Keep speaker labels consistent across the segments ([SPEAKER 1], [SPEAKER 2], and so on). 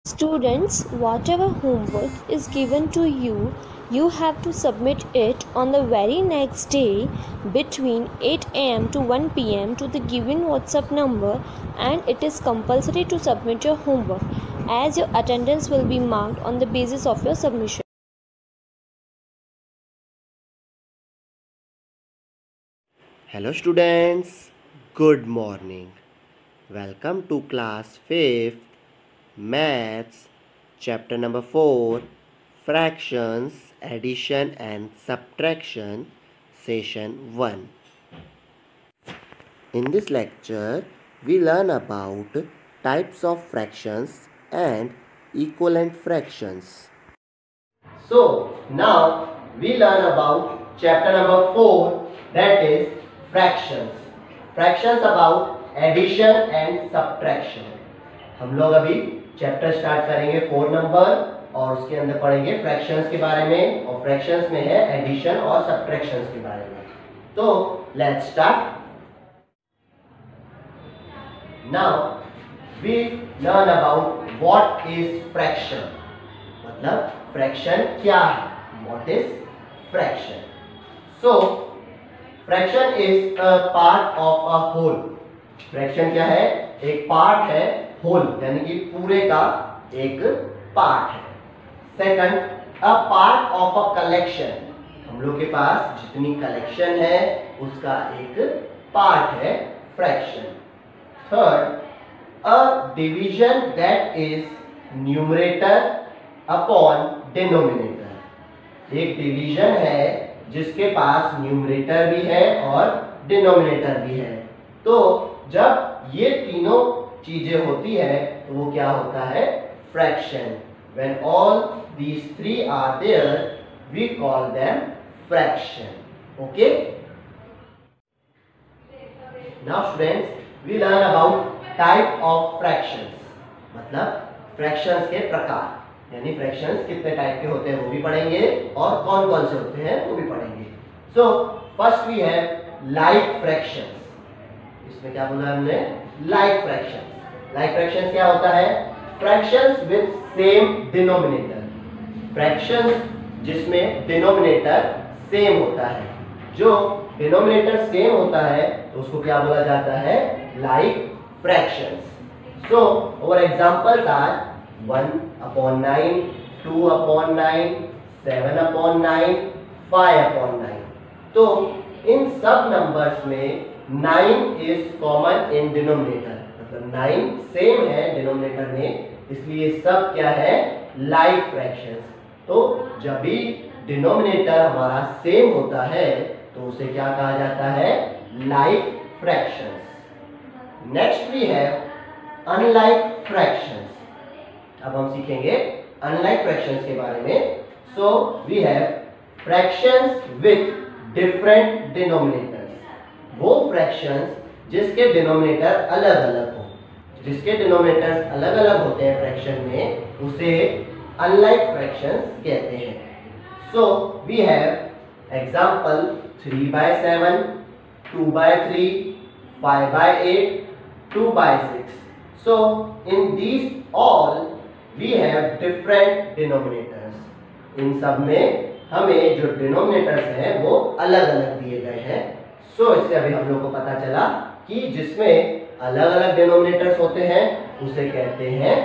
[SPEAKER 1] Students, whatever homework is given to you, you have to submit it on the very next day between 8 am to 1 pm to the given WhatsApp number, and it is compulsory to submit your homework as your attendance will be marked on the basis of your submission.
[SPEAKER 2] Hello students, good morning. Welcome to class 5th Maths chapter number 4 Fractions, Addition and Subtraction session 1. In this lecture we learn about types of fractions and equivalent fractions. So now we learn about chapter number 4, that is fractions. Fractions about addition and subtraction. हम लोग अभी chapter start करेंगे 4 number और उसके अंदर पढ़ेंगे fractions के बारे में, और फ्रैक्शंस में है एडिशन और सब्ट्रैक्शंस के बारे में. तो let's start. Now we learn about what is fraction. मतलब फ्रैक्शन क्या है, what is fraction. So fraction is a part of a whole. Fraction क्या है, एक पार्ट है, होल यानी कि पूरे का एक पार्ट है. Second, a part of a collection. हम लोग के पास जितनी कलेक्शन है उसका एक पार्ट है fraction. Third, a division that is numerator upon denominator. एक डिवीजन है जिसके पास न्यूमरेटर भी है और डिनोमिनेटर भी है. तो जब ये तीनों चीजें होती है तो वो क्या होता है, fraction. When all these three are there we call them fraction. Okay. Now students we learn about type of fractions. मतलब फ्रैक्शंस के प्रकार, यानी फ्रैक्शंस कितने टाइप के होते हैं वो भी पढ़ेंगे और कौन कौन से होते हैं वो भी पढ़ेंगे. So first we have like fractions. इसमें क्या बोला हमने, लाइक फ्रैक्शंस. लाइक फ्रैक्शंस क्या होता है, fractions with same denominator. Fractions जिसमें डिनोमिनेटर सेम होता है. जो डिनोमिनेटर सेम होता है तो उसको क्या बोला जाता है, like fractions. So our examples are 1/9, 2/9, 7/9, 5/9. तो इन सब नंबर्स में 9 इज कॉमन इन डिनोमिनेटर. मतलब 9 सेम है डिनोमिनेटर में, इसलिए सब क्या है, लाइक फ्रैक्शंस. तो जब भी डिनोमिनेटर हमारा सेम होता है तो उसे क्या कहा जाता है, like fractions. Next we have unlike fractions. अब हम सीखेंगे अनलाइक फ्रैक्शंस के बारे में. So we have fractions with different denominators. वो फ्रैक्शंस जिसके डिनोमिनेटर अलग अलग हो. जिसके डिनोमिनेटर्स अलग अलग होते हैं फ्रैक्शन में, उसे अनलाइक फ्रैक्शंस कहते हैं. So we have example 3/7, 2/3, 5/8, 2/6. So in these all we have different denominators. इन सब में हमें जो डिनोमिनेटर्स हैं वो अलग अलग दिए गए हैं. सो इससे अभी हम लोग को पता चला कि जिसमें अलग अलग डिनोमिनेटर्स होते हैं उसे कहते हैं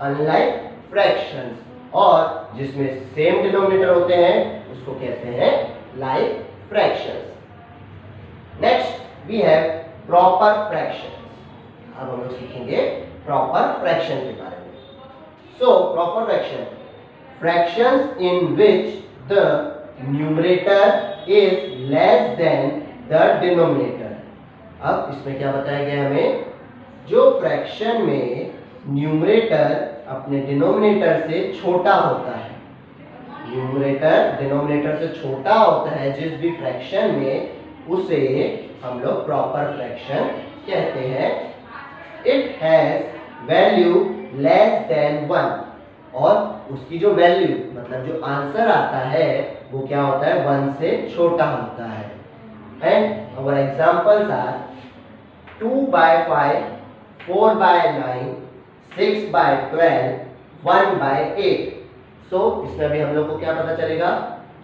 [SPEAKER 2] अनलाइक फ्रैक्शंस, और जिसमें सेम डिनोमिनेटर होते हैं उसको कहते हैं like fractions. Next we have proper fractions. अब हम लोग सीखेंगे प्रॉपर फ्रैक्शन के बारे में. So proper fraction, fractions in which the numerator is less than the denominator. अब इसमें क्या बताया गया हमें, जो फ्रैक्शन में न्यूमरेटर अपने डिनोमिनेटर से छोटा होता है. न्यूमरेटर डिनोमिनेटर से छोटा होता है जिस भी फ्रैक्शन में, उसे हम लोग प्रॉपर फ्रैक्शन कहते हैं. It has value less than 1, और उसकी जो वैल्यू मतलब जो आंसर आता है वो क्या होता है, 1 से छोटा होता है. And our examples are 2/5, 4/9, 6/12, 1/8। So इसमें भी हम लोग को क्या पता चलेगा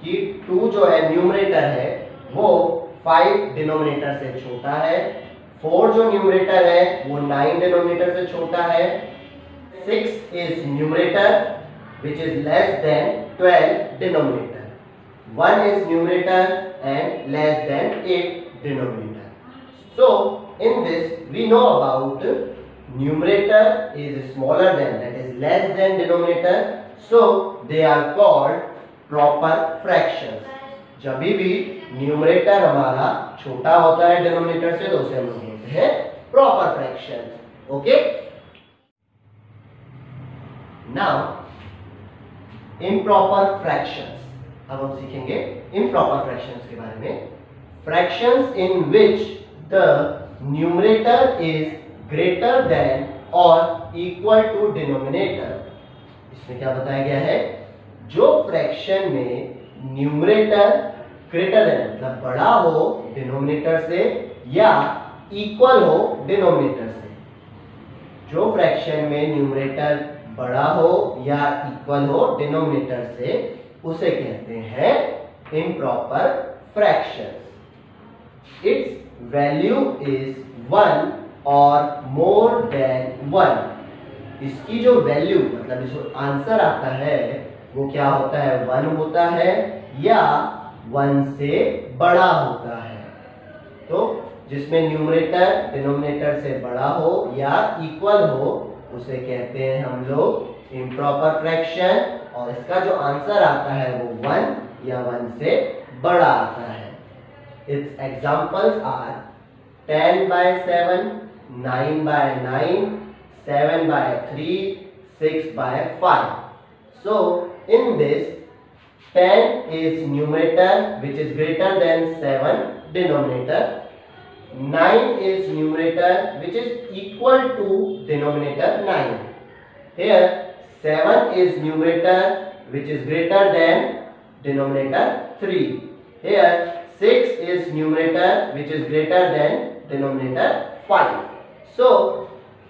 [SPEAKER 2] कि 2 जो है न्यूमरेटर है वो 5 डिनोमिनेटर से छोटा है, 4 जो न्यूमरेटर है वो 9 डिनोमिनेटर से छोटा है, 6 is numerator which is less than 12 denominator, 1 is numerator and less than 8 denominator. So in this we know about numerator is smaller than, that is less than denominator, so they are called proper fractions. जब भी numerator हमारा छोटा होता है denominator से तो उसे हम लोग बोलते हैं proper fraction. Okay, now improper fractions. अब हम सीखेंगे इम्प्रॉपर फ्रैक्शंस के बारे में। Fractions in which the numerator is greater than और इक्वल टू डिनोमिनेटर। इसमें क्या बताया गया है, जो फ्रैक्शन में न्यूमरेटर ग्रेटर देन मतलब बड़ा हो डिनोमिनेटर से या इक्वल हो डिनोमिनेटर से, जो फ्रैक्शन में न्यूमरेटर बड़ा हो या इक्वल हो डिनोमिनेटर से, उसे कहते हैं improper fractions. It's value is 1 और मोर देन 1। इसकी जो वैल्यू मतलब जो आंसर आता है वो क्या होता है, 1 होता है या 1 से बड़ा होता है। तो जिसमें न्यूमरेटर डिनोमिनेटर से बड़ा हो या इक्वल हो उसे कहते हैं हम लोग इम्प्रॉपर फ्रैक्शन, और इसका जो आंसर आता है वो 1 या 1 से बड़ा आता है। Its examples are 10/7, 9/9, 7/3, 6/5। So in this 10 is numerator which is greater than 7 denominator, 9 is numerator which is equal to denominator 9. Here 7 is numerator which is greater than denominator 3. Here 6 is numerator which is greater than denominator 5. So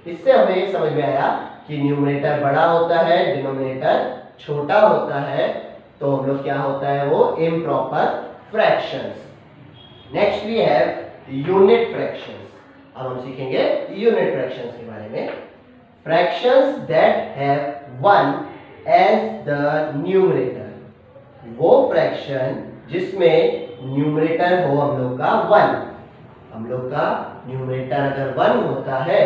[SPEAKER 2] इससे हमें ये समझ में आया कि numerator बड़ा होता है डिनोमिनेटर छोटा होता है, तो हम लोग क्या होता है वो improper fractions. Next we have unit fractions. अब हम सीखेंगे यूनिट फ्रैक्शंस के बारे में। Fractions that have 1 as the numerator, वो फ्रैक्शन जिसमें न्यूमरेटर हो हम लोग का 1। हम लोग का न्यूमरेटर अगर 1 होता है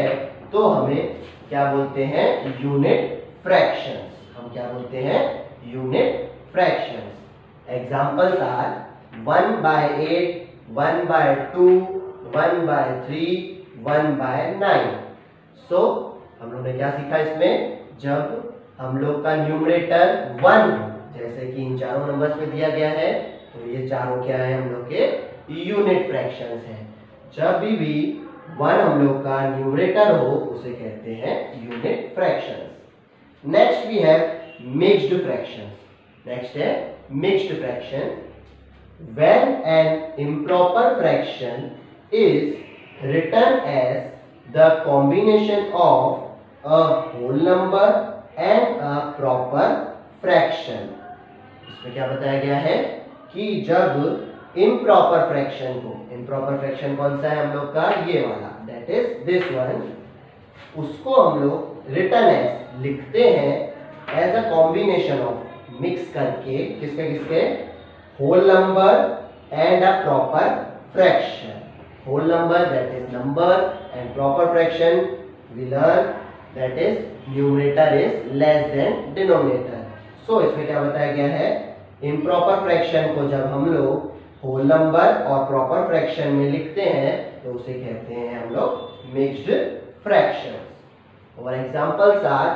[SPEAKER 2] तो हमें क्या बोलते हैं, यूनिट फ्रैक्शंस। हम क्या बोलते हैं, unit fractions. Examples are 1/8, 1/2, 1/3, 1/9। So हम लोग ने क्या सीखा इसमें, जब हम लोग का न्यूमरेटर 1 हो, जैसे कि इन चारों नंबर्स में दिया गया है, तो ये चारों क्या है हम लोग के यूनिट फ्रैक्शंस हैं। जब भी 1 हम लोग का न्यूमरेटर हो उसे कहते हैं unit fractions. Next we have mixed fractions. Next है mixed fraction. When an improper fraction is written as the combination of a whole number and a proper fraction. इसमें क्या बताया गया है कि जब इम्प्रॉपर फ्रैक्शन को, इम्प्रॉपर फ्रैक्शन कौन सा है हम लोग का, ये वाला, दैट इज दिस वन, उसको हम लोग रिटन एज लिखते हैं as a combination of, mix करके किसके किसके, whole number and a proper fraction. Whole number that is number and proper fraction we learn that is numerator is less than denominator. So इसमें क्या बताया गया है, इम्प्रॉपर फ्रैक्शन को जब हम लोग होल नंबर और प्रॉपर फ्रैक्शन में लिखते हैं तो उसे कहते हैं हम लोग मिक्स्ड फ्रैक्शंस। और examples are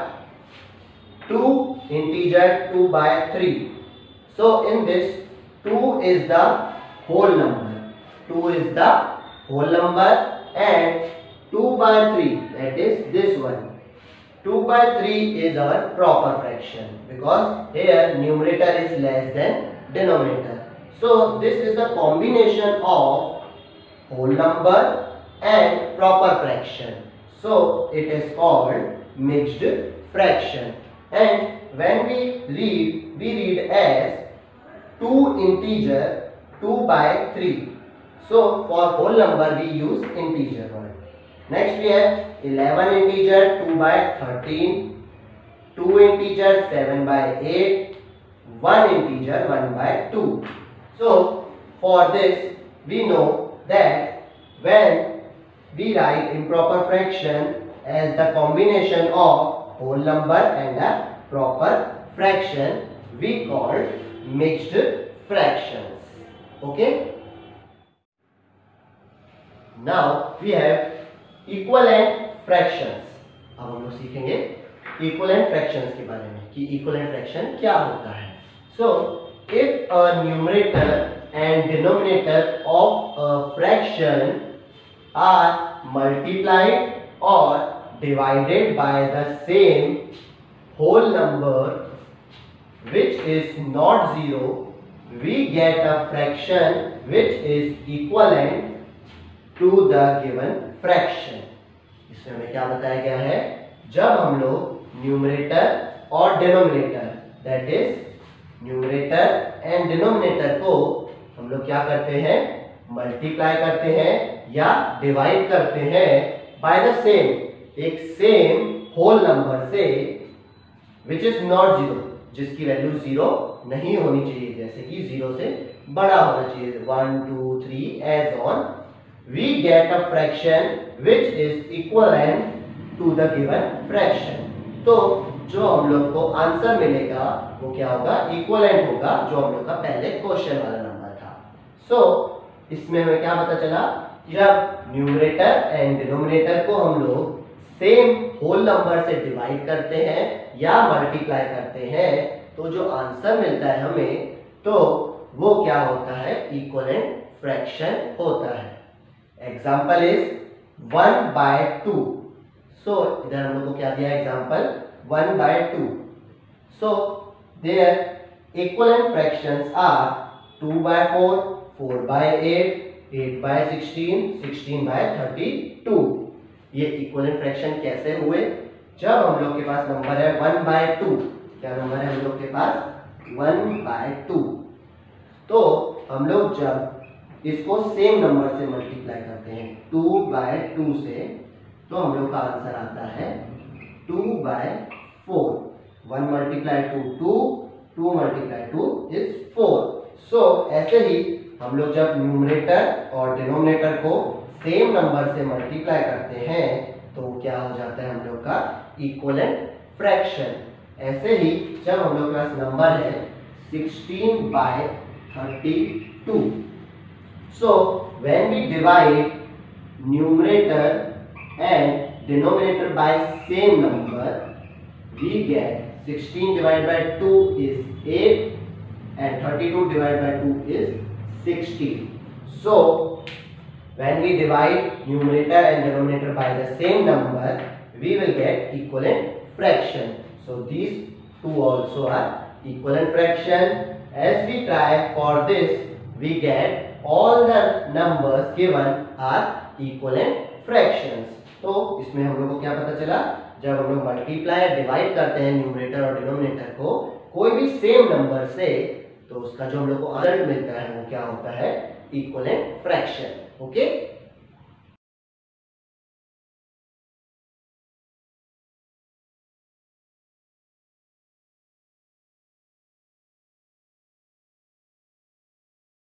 [SPEAKER 2] 2 integer 2/3। So in this 2 is the whole number, 2 is the whole number and 2/3 that is this one, 2/3 is our proper fraction because here numerator is less than denominator. So this is the combination of whole number and proper fraction. So it is called mixed fraction. and when we read as 2 integer 2 by 3. So for whole number we use integer word. Next we have 11 integer 2 by 13, 2 integer 7 by 8, 1 integer 1 by 2. So for this we know that when we write improper fraction as the combination of whole number and a proper fraction, we call mixed fractions. Okay. Now we have equivalent fractions. अब हम लोग सीखेंगे equivalent fractions के बारे में कि equivalent fraction क्या होता है. So if a numerator and denominator of a fraction are multiplied or divided by the same whole number which is not zero, we get a fraction which is equivalent to the given fraction. इसमें हमें क्या बताया गया है, जब हम लोग numerator और denominator that is numerator and denominator को हम लोग क्या करते हैं, मल्टीप्लाई करते हैं या डिवाइड करते हैं बाय द सेम, एक सेम होल नंबर से विच इज नॉट जीरो, जिसकी वैल्यू जीरो नहीं होनी चाहिए, जैसे कि जीरो से बड़ा होना चाहिए, 1 2 3 as on, we get a fraction which is equivalent to the given fraction. तो जो हम लोग को आंसर मिलेगा वो क्या होगा, इक्वलेंट होगा, जो हम लोग का पहले क्वेश्चन वाला नंबर था. सो इसमें हमें क्या पता चला, जब न्यूमरेटर एंड डिनोमिनेटर को हम लोग सेम होल नंबर से डिवाइड करते हैं या मल्टीप्लाई करते हैं तो जो आंसर मिलता है हमें, तो वो क्या होता है, इक्वलेंट फ्रैक्शन होता है. Example is 1 by 2. सो इधर हम लोग को क्या दिया example, 1 by 2. So their equivalent fractions are 2 by 4, 4 by 8, 8 by 16, 16 by 32. ये इक्वलेंट फ्रैक्शन कैसे हुए, जब हम लोग के पास नंबर है 1 by 2. क्या नंबर है हम लोग के पास, 1 by 2. तो हम लोग जब इसको सेम नंबर से मल्टीप्लाई करते हैं 2 by 2 से, तो हम लोग का आंसर आता है 2 by 4. 1 multiply 2 2, 2 multiply 2 is 4. सो ऐसे ही हम लोग जब न्यूमरेटर और डिनोमिनेटर को सेम नंबर से मल्टीप्लाई करते हैं तो क्या हो जाता है हम लोग का इक्वलेंट फ्रैक्शन. ऐसे ही जब हम लोग के पास नंबर है 16 by 32. So when we divide numerator and denominator by same number, we get 16 divided by 2 is 8 and 32 divided by 2 is 16. So when we divide numerator and denominator by the same number, we will get equivalent fraction. So these two also are equivalent fraction. As we try for this, we get all the numbers given are equivalent fractions. तो इसमें हम लोग को क्या पता चला, जब हम लोग मल्टीप्लाई डिवाइड करते हैं न्यूमरेटर और डिनोमिनेटर को कोई भी सेम नंबर से, तो उसका जो हम लोग को आंसर मिलता है वो क्या होता है, इक्विवेलेंट फ्रैक्शन. ओके.